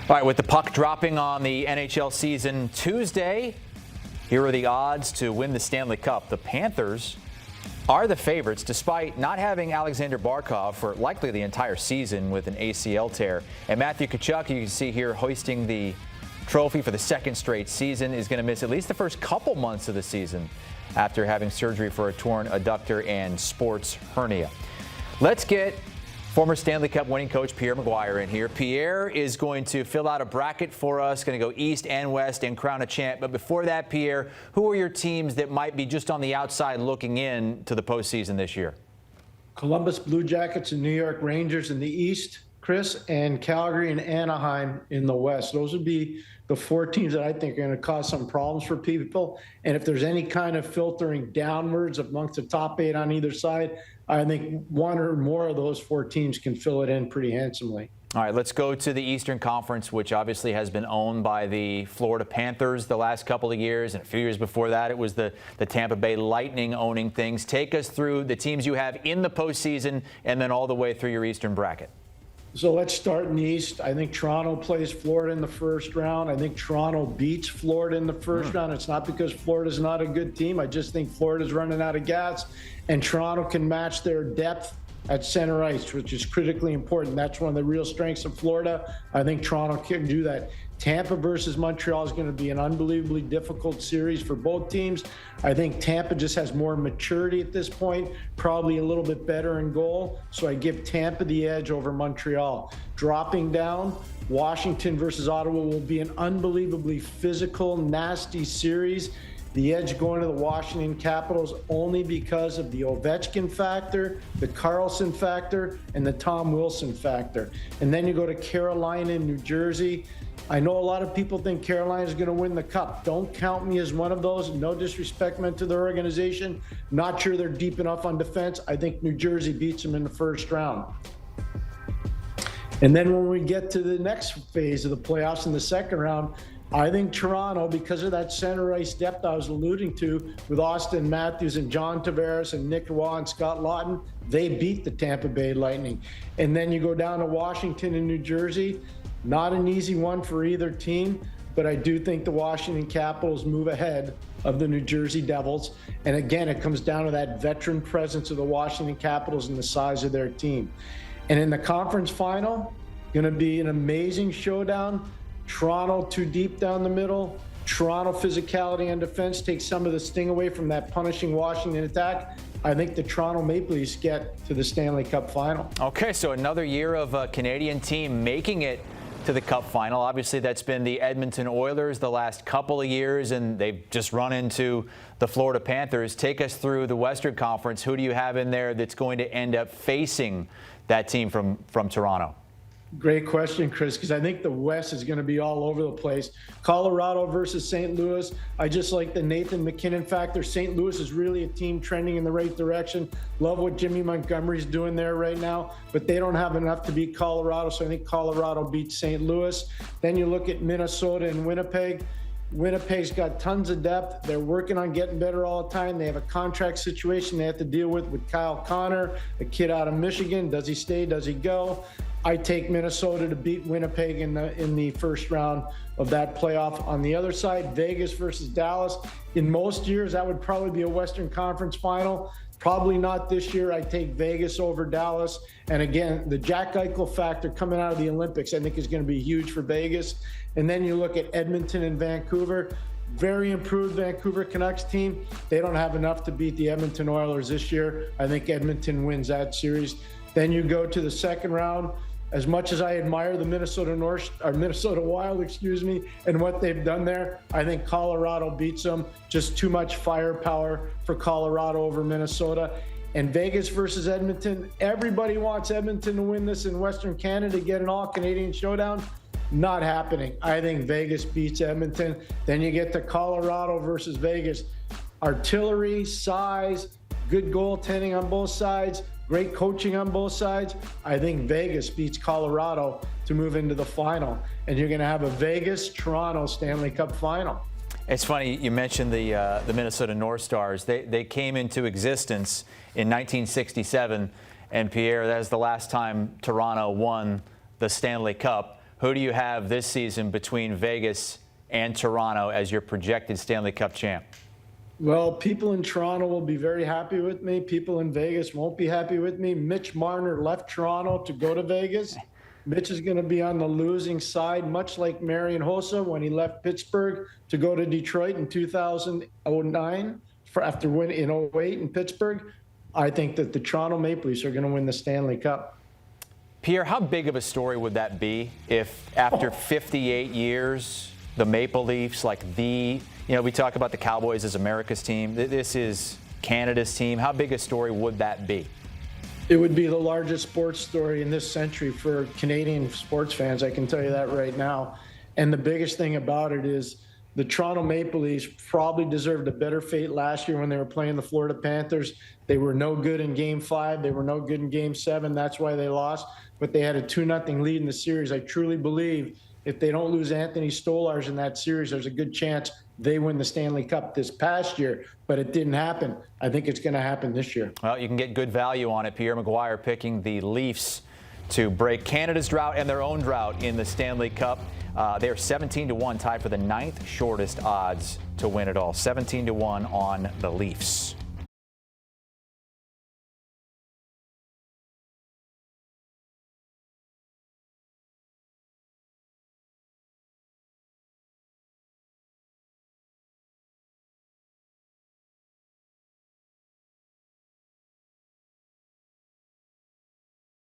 All right, with the puck dropping on the NHL season Tuesday, here are the odds to win the Stanley Cup. The Panthers are the favorites, despite not having Alexander Barkov for likely the entire season with an ACL tear. And Matthew Tkachuk, you can see here hoisting the trophy for the second straight season, is going to miss at least the first couple months of the season after having surgery for a torn adductor and sports hernia. Let's get former Stanley Cup winning coach Pierre McGuire in here. Pierre is going to fill out a bracket for us, going to go east and west and crown a champ. But before that, Pierre, who are your teams that might be just on the outside looking in to the postseason this year? Columbus Blue Jackets and New York Rangers in the east, Chris, and Calgary and Anaheim in the west. Those would be the four teams that I think are going to cause some problems for people. And if there's any kind of filtering downwards amongst the top eight on either side, I think one or more of those four teams can fill it in pretty handsomely. All right, let's go to the Eastern Conference, which obviously has been owned by the Florida Panthers the last couple of years. And a few years before that, it was the Tampa Bay Lightning owning things. Take us through the teams you have in the postseason and then all the way through your Eastern bracket. So let's start in the East. I think Toronto plays Florida in the first round. I think Toronto beats Florida in the first round. It's not because Florida's not a good team. I just think Florida's running out of gas, and Toronto can match their depth at center ice, which is critically important. That's one of the real strengths of Florida. I think Toronto can do that. Tampa versus Montreal is going to be an unbelievably difficult series for both teams. I think Tampa just has more maturity at this point, probably a little bit better in goal. So I give Tampa the edge over Montreal. Dropping down, Washington versus Ottawa will be an unbelievably physical, nasty series. The edge going to the Washington Capitals only because of the Ovechkin factor, the Carlson factor, and the Tom Wilson factor. And then you go to Carolina and New Jersey. I know a lot of people think Carolina is going to win the Cup. Don't count me as one of those. No disrespect meant to their organization. Not sure they're deep enough on defense. I think New Jersey beats them in the first round. And then when we get to the next phase of the playoffs in the second round, I think Toronto, because of that center ice depth I was alluding to with Austin Matthews and John Tavares and Nick Roy and Scott Laughton, they beat the Tampa Bay Lightning. And then you go down to Washington and New Jersey. Not an easy one for either team, but I do think the Washington Capitals move ahead of the New Jersey Devils. And again, it comes down to that veteran presence of the Washington Capitals and the size of their team. And in the conference final, going to be an amazing showdown. Toronto too deep down the middle. Toronto physicality on defense takes some of the sting away from that punishing Washington attack. I think the Toronto Maple Leafs get to the Stanley Cup final. Okay, so another year of a Canadian team making it to the Cup final. Obviously, that's been the Edmonton Oilers the last couple of years, and they've just run into the Florida Panthers. Take us through the Western Conference. Who do you have in there that's going to end up facing that team from Toronto? Great question, Chris, because I think the West is going to be all over the place. Colorado versus St. Louis. I just like the Nathan McKinnon factor. St. Louis is really a team trending in the right direction. Love what Jimmy Montgomery's doing there right now, but they don't have enough to beat Colorado, so I think Colorado beats St. Louis. Then you look at Minnesota and Winnipeg. Winnipeg's got tons of depth. They're working on getting better all the time. They have a contract situation they have to deal with Kyle Connor, a kid out of Michigan. Does he stay? Does he go? I take Minnesota to beat Winnipeg in the first round of that playoff. On the other side, Vegas versus Dallas. In most years, that would probably be a Western Conference final. Probably not this year. I take Vegas over Dallas. And again, the Jack Eichel factor coming out of the Olympics, I think, is going to be huge for Vegas. And then you look at Edmonton and Vancouver. Very improved Vancouver Canucks team. They don't have enough to beat the Edmonton Oilers this year. I think Edmonton wins that series. Then you go to the second round. As much as I admire the Minnesota Wild, and what they've done there, I think Colorado beats them. Just too much firepower for Colorado over Minnesota. And Vegas versus Edmonton, everybody wants Edmonton to win this in Western Canada, get an all-Canadian showdown. Not happening. I think Vegas beats Edmonton. Then you get to Colorado versus Vegas. Artillery, size, good goaltending on both sides. Great coaching on both sides. I think Vegas beats Colorado to move into the final. And you're going to have a Vegas-Toronto Stanley Cup final. It's funny you mentioned the Minnesota North Stars. They came into existence in 1967, and Pierre, that is the last time Toronto won the Stanley Cup. who do you have this season between Vegas and Toronto as your projected Stanley Cup champ? Well, people in Toronto will be very happy with me. People in Vegas won't be happy with me. Mitch Marner left Toronto to go to Vegas. Mitch is going to be on the losing side, much like Marian Hossa when he left Pittsburgh to go to Detroit in 2009 after winning in 08 in Pittsburgh. I think that the Toronto Maple Leafs are going to win the Stanley Cup. Pierre, how big of a story would that be if after 58 years, the Maple Leafs, we talk about the Cowboys as America's team. This is Canada's team. How big a story would that be? It would be the largest sports story in this century for Canadian sports fans, I can tell you that right now. And the biggest thing about it is the Toronto Maple Leafs probably deserved a better fate last year when they were playing the Florida Panthers. They were no good in Game 5. They were no good in Game 7. That's why they lost. But they had a 2-0 lead in the series. I truly believe if they don't lose Anthony Stolarz in that series, there's a good chance they win the Stanley Cup this past year, but it didn't happen. I think it's going to happen this year. Well, you can get good value on it. Pierre McGuire picking the Leafs to break Canada's drought and their own drought in the Stanley Cup. They are 17-1, tied for the 9th shortest odds to win it all. 17-1 on the Leafs.